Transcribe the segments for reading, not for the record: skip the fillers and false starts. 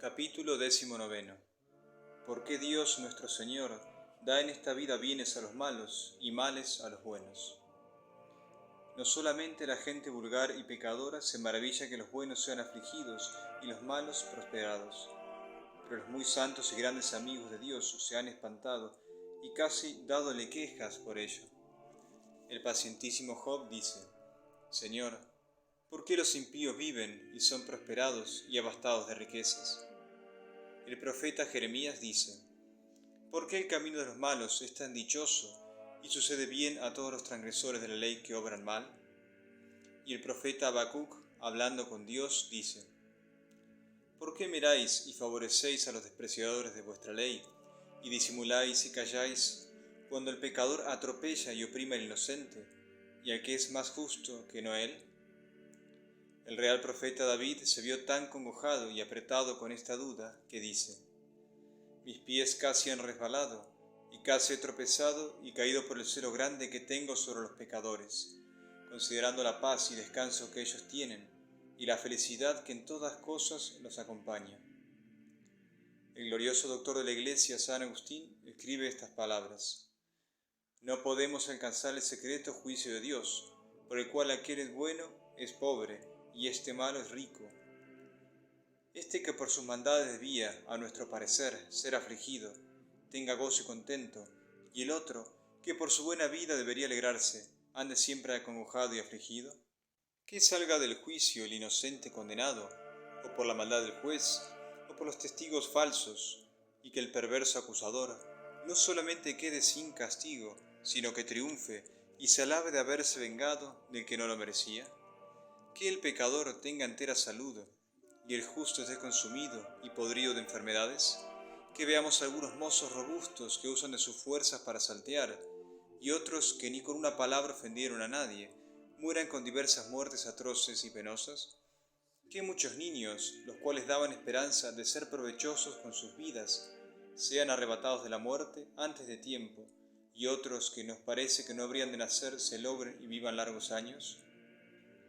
Capítulo 19. ¿Por qué Dios nuestro Señor da en esta vida bienes a los malos y males a los buenos? No solamente la gente vulgar y pecadora se maravilla que los buenos sean afligidos y los malos prosperados, pero los muy santos y grandes amigos de Dios se han espantado y casi dádole quejas por ello. El pacientísimo Job dice: Señor, ¿por qué los impíos viven y son prosperados y abastados de riquezas? El profeta Jeremías dice: ¿por qué el camino de los malos es tan dichoso y sucede bien a todos los transgresores de la ley que obran mal? Y el profeta Habacuc, hablando con Dios, dice: ¿por qué miráis y favorecéis a los despreciadores de vuestra ley, y disimuláis y calláis, cuando el pecador atropella y oprime al inocente, y al que es más justo que no él? El real profeta David se vio tan congojado y apretado con esta duda que dice: mis pies casi han resbalado, y casi he tropezado y caído por el celo grande que tengo sobre los pecadores, considerando la paz y descanso que ellos tienen, y la felicidad que en todas cosas los acompaña. El glorioso doctor de la Iglesia, San Agustín, escribe estas palabras: no podemos alcanzar el secreto juicio de Dios, por el cual aquel es bueno es pobre, y este malo es rico. Este que por sus maldades debía, a nuestro parecer, ser afligido, tenga gozo y contento, y el otro, que por su buena vida debería alegrarse, ande siempre acongojado y afligido. Que salga del juicio el inocente condenado, o por la maldad del juez, o por los testigos falsos, y que el perverso acusador no solamente quede sin castigo, sino que triunfe y se alabe de haberse vengado del que no lo merecía. Que el pecador tenga entera salud, y el justo esté consumido y podrido de enfermedades. Que veamos algunos mozos robustos que usan de sus fuerzas para saltear, y otros que ni con una palabra ofendieron a nadie, mueran con diversas muertes atroces y penosas. Que muchos niños, los cuales daban esperanza de ser provechosos con sus vidas, sean arrebatados de la muerte antes de tiempo, y otros que nos parece que no habrían de nacer se logren y vivan largos años.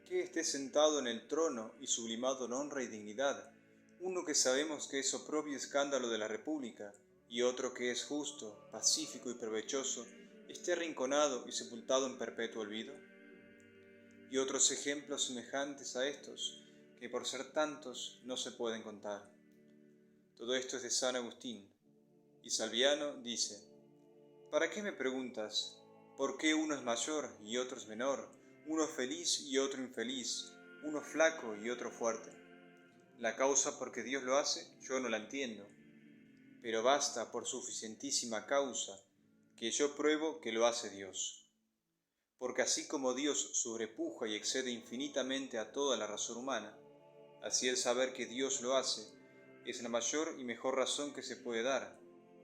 Que esté sentado en el trono y sublimado en honra y dignidad, uno que sabemos que es oprobio y escándalo de la república, y otro que es justo, pacífico y provechoso, esté arrinconado y sepultado en perpetuo olvido. Y otros ejemplos semejantes a estos, que por ser tantos no se pueden contar. Todo esto es de San Agustín. Y Salviano dice: ¿para qué me preguntas? ¿Por qué uno es mayor y otro es menor? Uno feliz y otro infeliz, uno flaco y otro fuerte. La causa por que Dios lo hace, yo no la entiendo, pero basta por suficientísima causa que yo pruebo que lo hace Dios. Porque así como Dios sobrepuja y excede infinitamente a toda la razón humana, así el saber que Dios lo hace es la mayor y mejor razón que se puede dar,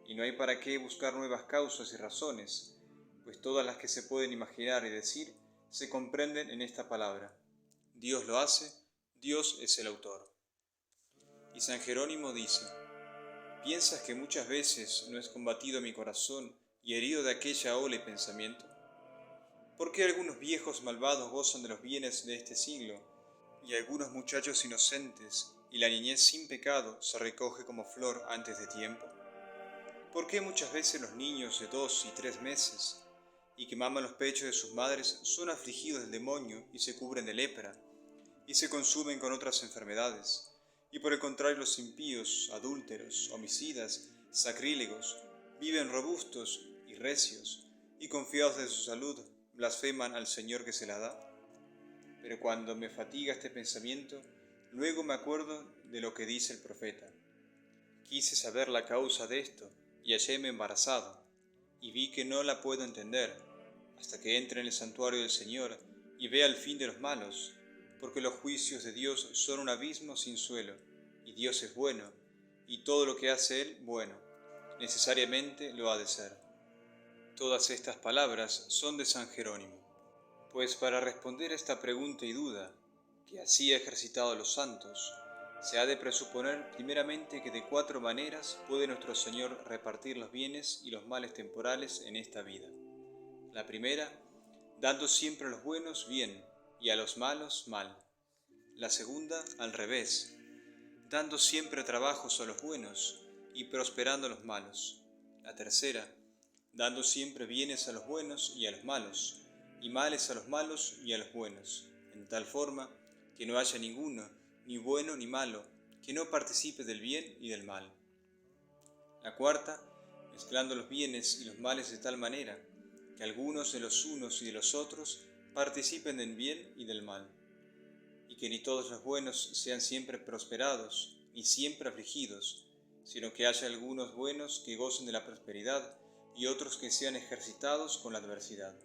y no hay para qué buscar nuevas causas y razones, pues todas las que se pueden imaginar y decir se comprenden en esta palabra: Dios lo hace, Dios es el autor. Y San Jerónimo dice: ¿piensas que muchas veces no es combatido mi corazón y herido de aquella ola y pensamiento? ¿Por qué algunos viejos malvados gozan de los bienes de este siglo, y algunos muchachos inocentes y la niñez sin pecado se recoge como flor antes de tiempo? ¿Por qué muchas veces los niños de 2 y 3 meses, y que maman los pechos de sus madres, son afligidos del demonio y se cubren de lepra, y se consumen con otras enfermedades? Y por el contrario los impíos, adúlteros, homicidas, sacrílegos, viven robustos y recios, y confiados de su salud, blasfeman al Señor que se la da. Pero cuando me fatiga este pensamiento, luego me acuerdo de lo que dice el profeta: quise saber la causa de esto, y halléme embarazado, y vi que no la puedo entender, hasta que entre en el santuario del Señor y vea el fin de los malos, porque los juicios de Dios son un abismo sin suelo, y Dios es bueno, y todo lo que hace Él bueno, necesariamente lo ha de ser. Todas estas palabras son de San Jerónimo. Pues para responder a esta pregunta y duda, que así ha ejercitado a los santos, se ha de presuponer primeramente que de 4 maneras puede nuestro Señor repartir los bienes y los males temporales en esta vida. La primera, dando siempre a los buenos bien y a los malos mal. La segunda, al revés, dando siempre trabajos a los buenos y prosperando a los malos. La tercera, dando siempre bienes a los buenos y a los malos, y males a los malos y a los buenos, en tal forma que no haya ninguno, ni bueno ni malo, que no participe del bien y del mal. La cuarta, mezclando los bienes y los males de tal manera que algunos de los unos y de los otros participen del bien y del mal, y que ni todos los buenos sean siempre prosperados, ni siempre afligidos, sino que haya algunos buenos que gocen de la prosperidad y otros que sean ejercitados con la adversidad.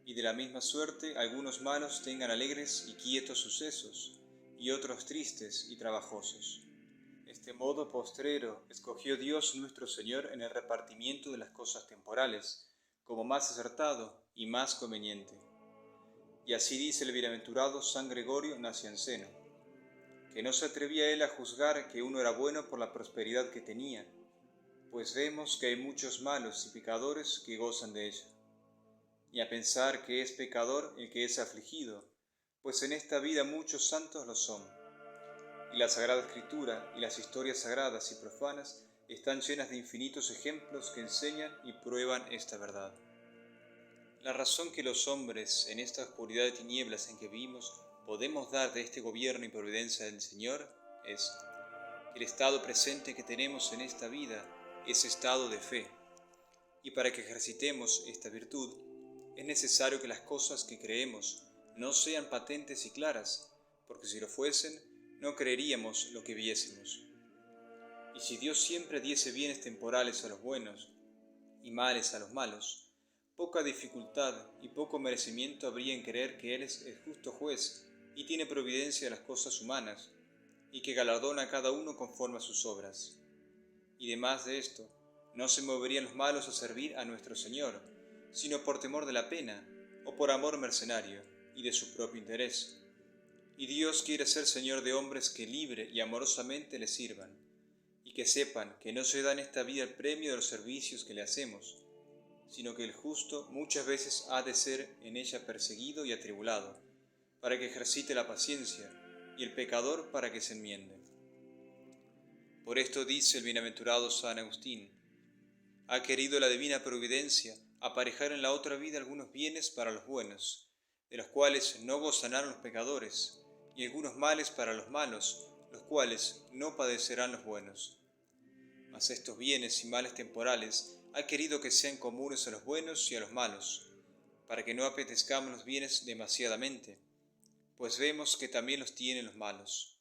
Y de la misma suerte algunos malos tengan alegres y quietos sucesos, y otros tristes y trabajosos. Este modo postrero escogió Dios nuestro Señor en el repartimiento de las cosas temporales, como más acertado y más conveniente. Y así dice el bienaventurado San Gregorio Nacianceno, que no se atrevía él a juzgar que uno era bueno por la prosperidad que tenía, pues vemos que hay muchos malos y pecadores que gozan de ella, ni a pensar que es pecador el que es afligido, pues en esta vida muchos santos lo son. Y la Sagrada Escritura y las historias sagradas y profanas están llenas de infinitos ejemplos que enseñan y prueban esta verdad. La razón que los hombres, en esta oscuridad de tinieblas en que vivimos, podemos dar de este gobierno y providencia del Señor es que el estado presente que tenemos en esta vida es estado de fe, y para que ejercitemos esta virtud es necesario que las cosas que creemos no sean patentes y claras, porque si lo fuesen, no creeríamos lo que viésemos. Y si Dios siempre diese bienes temporales a los buenos y males a los malos, poca dificultad y poco merecimiento habría en creer que Él es el justo juez y tiene providencia de las cosas humanas, y que galardona a cada uno conforme a sus obras. Y demás de esto, no se moverían los malos a servir a nuestro Señor, sino por temor de la pena, o por amor mercenario, y de su propio interés. Y Dios quiere ser Señor de hombres que libre y amorosamente le sirvan, y que sepan que no se da en esta vida el premio de los servicios que le hacemos, sino que el justo muchas veces ha de ser en ella perseguido y atribulado, para que ejercite la paciencia, y el pecador para que se enmiende. Por esto dice el bienaventurado San Agustín: ha querido la divina providencia aparejar en la otra vida algunos bienes para los buenos, de los cuales no gozarán los pecadores, y algunos males para los malos, los cuales no padecerán los buenos. Mas estos bienes y males temporales ha querido que sean comunes a los buenos y a los malos, para que no apetezcamos los bienes demasiadamente, pues vemos que también los tienen los malos.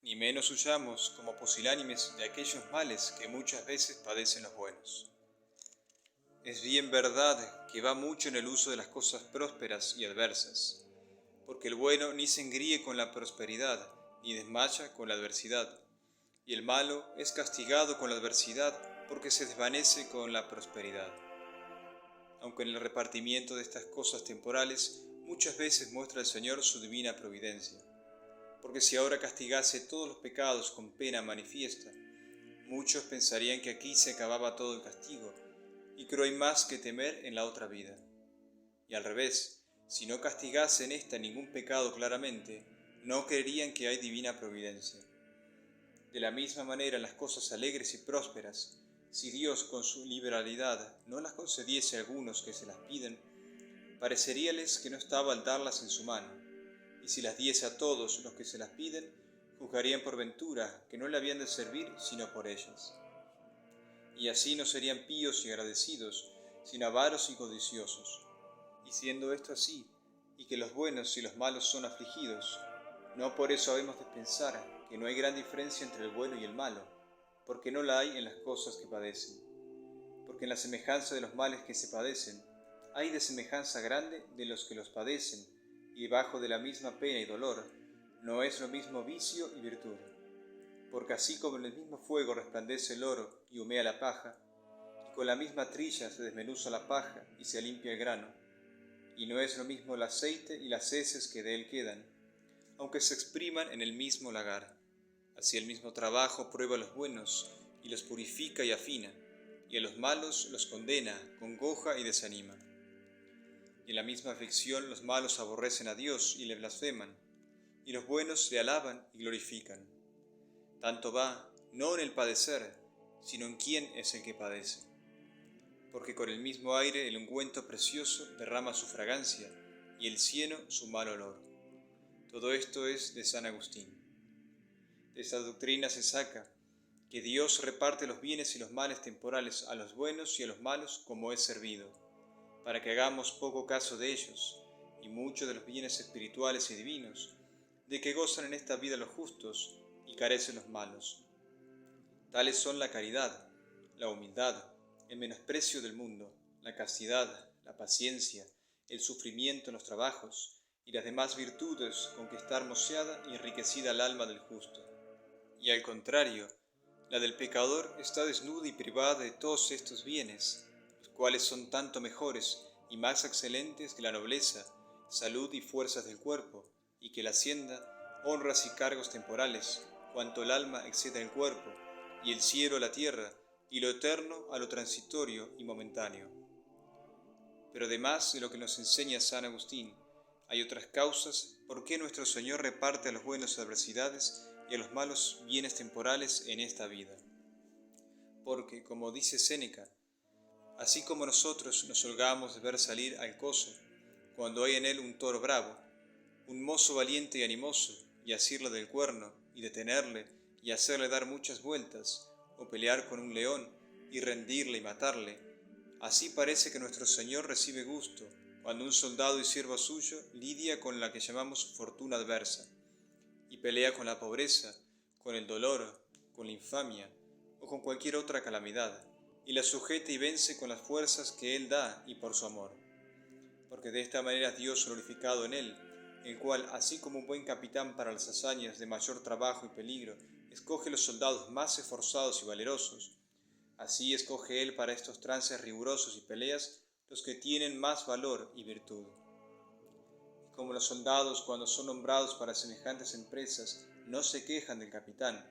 Ni menos huyamos como pusilánimes de aquellos males que muchas veces padecen los buenos. Es bien verdad que va mucho en el uso de las cosas prósperas y adversas, porque el bueno ni se engríe con la prosperidad, ni desmaya con la adversidad, y el malo es castigado con la adversidad porque se desvanece con la prosperidad. Aunque en el repartimiento de estas cosas temporales muchas veces muestra el Señor su divina providencia, porque si ahora castigase todos los pecados con pena manifiesta, muchos pensarían que aquí se acababa todo el castigo, y que no hay más que temer en la otra vida. Y al revés, si no castigase en esta ningún pecado claramente, no creerían que hay divina providencia. De la misma manera, las cosas alegres y prósperas, si Dios con su liberalidad no las concediese a algunos que se las piden, pareceríales que no estaba al darlas en su mano, y si las diese a todos los que se las piden, juzgarían por ventura que no le habían de servir sino por ellas. Y así no serían píos y agradecidos, sino avaros y codiciosos. Y siendo esto así, y que los buenos y los malos son afligidos, no por eso habemos de pensar que no hay gran diferencia entre el bueno y el malo, porque no la hay en las cosas que padecen. Porque en la semejanza de los males que se padecen, hay de semejanza grande de los que los padecen, y debajo de la misma pena y dolor, no es lo mismo vicio y virtud. Porque así como en el mismo fuego resplandece el oro y humea la paja, y con la misma trilla se desmenuza la paja y se limpia el grano, y no es lo mismo el aceite y las heces que de él quedan, aunque se expriman en el mismo lagar. Así el mismo trabajo prueba a los buenos y los purifica y afina, y a los malos los condena, congoja y desanima. Y en la misma aflicción los malos aborrecen a Dios y le blasfeman, y los buenos le alaban y glorifican. Tanto va, no en el padecer, sino en quién es el que padece. Porque con el mismo aire el ungüento precioso derrama su fragancia, y el cieno su mal olor. Todo esto es de San Agustín. De esta doctrina se saca que Dios reparte los bienes y los males temporales a los buenos y a los malos como es servido, para que hagamos poco caso de ellos, y mucho de los bienes espirituales y divinos, de que gozan en esta vida los justos y carecen los malos. Tales son la caridad, la humildad, el menosprecio del mundo, la castidad, la paciencia, el sufrimiento en los trabajos, y las demás virtudes con que está hermoseada y enriquecida el alma del justo. Y al contrario, la del pecador está desnuda y privada de todos estos bienes, los cuales son tanto mejores y más excelentes que la nobleza, salud y fuerzas del cuerpo, y que la hacienda, honras y cargos temporales, cuanto el alma excede el cuerpo, y el cielo a la tierra, y lo eterno a lo transitorio y momentáneo. Pero además de lo que nos enseña San Agustín, hay otras causas por qué nuestro Señor reparte a los buenos adversidades y a los malos bienes temporales en esta vida. Porque, como dice Séneca, así como nosotros nos holgamos de ver salir al coso, cuando hay en él un toro bravo, un mozo valiente y animoso, y asirle del cuerno, y detenerle, y hacerle dar muchas vueltas, o pelear con un león, y rendirle y matarle, así parece que nuestro Señor recibe gusto, cuando un soldado y siervo suyo lidia con la que llamamos fortuna adversa, y pelea con la pobreza, con el dolor, con la infamia, o con cualquier otra calamidad, y la sujeta y vence con las fuerzas que Él da y por su amor. Porque de esta manera es Dios glorificado en Él, el cual, así como un buen capitán para las hazañas de mayor trabajo y peligro, escoge los soldados más esforzados y valerosos, así escoge Él para estos trances rigurosos y peleas los que tienen más valor y virtud. Y como los soldados, cuando son nombrados para semejantes empresas, no se quejan del capitán,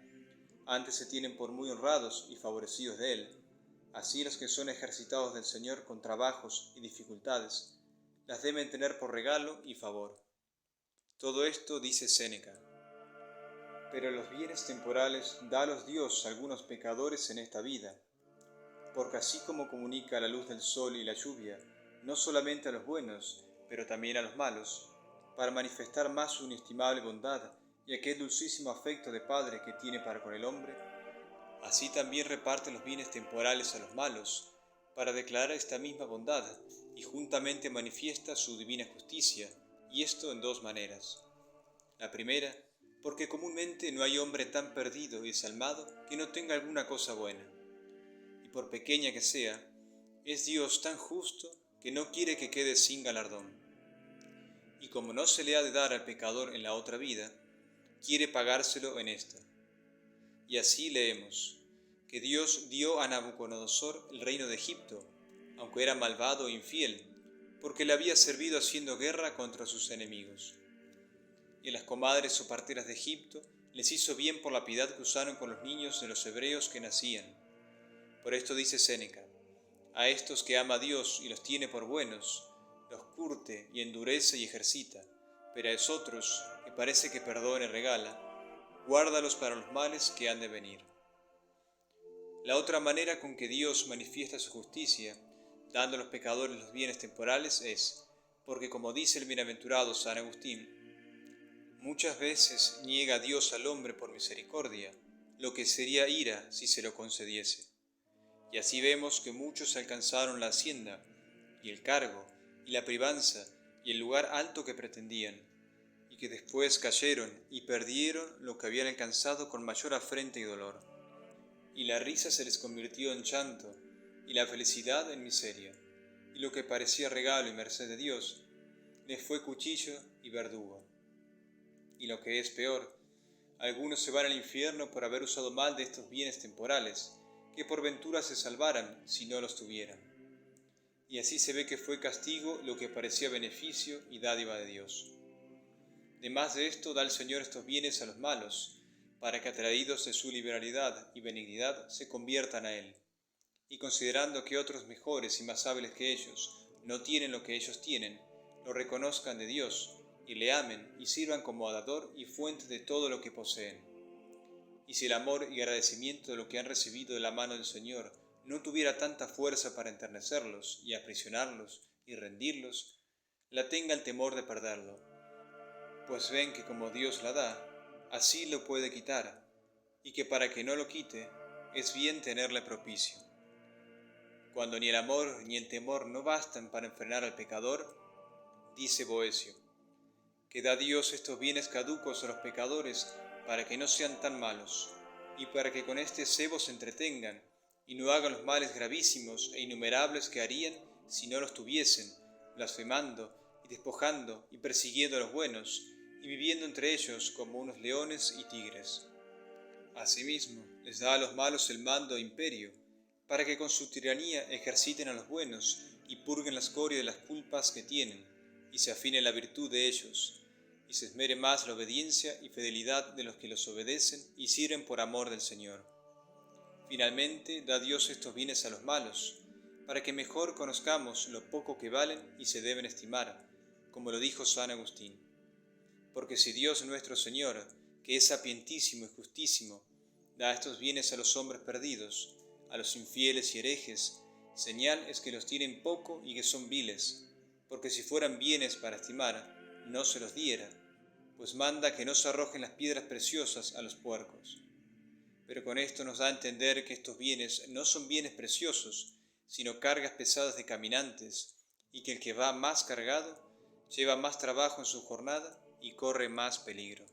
antes se tienen por muy honrados y favorecidos de él, así los que son ejercitados del Señor con trabajos y dificultades, las deben tener por regalo y favor. Todo esto dice Séneca. Pero los bienes temporales dalos Dios a algunos pecadores en esta vida, porque así como comunica la luz del sol y la lluvia, no solamente a los buenos, pero también a los malos, para manifestar más su inestimable bondad y aquel dulcísimo afecto de Padre que tiene para con el hombre, así también reparte los bienes temporales a los malos, para declarar esta misma bondad, y juntamente manifiesta su divina justicia, y esto en dos maneras. La primera, porque comúnmente no hay hombre tan perdido y desalmado que no tenga alguna cosa buena. Y por pequeña que sea, es Dios tan justo que no quiere que quede sin galardón. Y como no se le ha de dar al pecador en la otra vida, quiere pagárselo en esta. Y así leemos, que Dios dio a Nabucodonosor el reino de Egipto, aunque era malvado e infiel, porque le había servido haciendo guerra contra sus enemigos. Y a las comadres o parteras de Egipto les hizo bien por la piedad que usaron con los niños de los hebreos que nacían. Por esto dice Séneca, a estos que ama Dios y los tiene por buenos, los curte y endurece y ejercita, pero a esotros, que parece que perdona y regala, guárdalos para los males que han de venir. La otra manera con que Dios manifiesta su justicia, dando a los pecadores los bienes temporales, es, porque como dice el bienaventurado San Agustín, muchas veces niega Dios al hombre por misericordia, lo que sería ira si se lo concediese. Y así vemos que muchos alcanzaron la hacienda, y el cargo, y la privanza, y el lugar alto que pretendían, y que después cayeron y perdieron lo que habían alcanzado con mayor afrenta y dolor. Y la risa se les convirtió en llanto, y la felicidad en miseria, y lo que parecía regalo y merced de Dios, les fue cuchillo y verdugo. Y lo que es peor, algunos se van al infierno por haber usado mal de estos bienes temporales, que por ventura se salvaran si no los tuvieran. Y así se ve que fue castigo lo que parecía beneficio y dádiva de Dios. Demás de esto da el Señor estos bienes a los malos, para que atraídos de su liberalidad y benignidad se conviertan a Él, y considerando que otros mejores y más hábiles que ellos no tienen lo que ellos tienen, lo reconozcan de Dios, y le amen y sirvan como dador y fuente de todo lo que poseen. y si el amor y agradecimiento de lo que han recibido de la mano del Señor no tuviera tanta fuerza para enternecerlos y aprisionarlos y rendirlos, la tenga el temor de perderlo, pues ven que como Dios la da, así lo puede quitar, y que para que no lo quite, es bien tenerle propicio. Cuando ni el amor ni el temor no bastan para enfrenar al pecador, dice Boecio, que da Dios estos bienes caducos a los pecadores para que no sean tan malos, y para que con este cebo se entretengan, y no hagan los males gravísimos e innumerables que harían si no los tuviesen, blasfemando y despojando y persiguiendo a los buenos, y viviendo entre ellos como unos leones y tigres. Asimismo, les da a los malos el mando e imperio, para que con su tiranía ejerciten a los buenos y purguen la escoria de las culpas que tienen, y se afine la virtud de ellos, y se esmere más la obediencia y fidelidad de los que los obedecen y sirven por amor del Señor. Finalmente, da Dios estos bienes a los malos, para que mejor conozcamos lo poco que valen y se deben estimar, como lo dijo San Agustín. Porque si Dios nuestro Señor, que es sapientísimo y justísimo, da estos bienes a los hombres perdidos, a los infieles y herejes, señal es que los tienen poco y que son viles, porque si fueran bienes para estimar, no se los diera, pues manda que no se arrojen las piedras preciosas a los puercos. Pero con esto nos da a entender que estos bienes no son bienes preciosos, sino cargas pesadas de caminantes, y que el que va más cargado lleva más trabajo en su jornada y corre más peligro.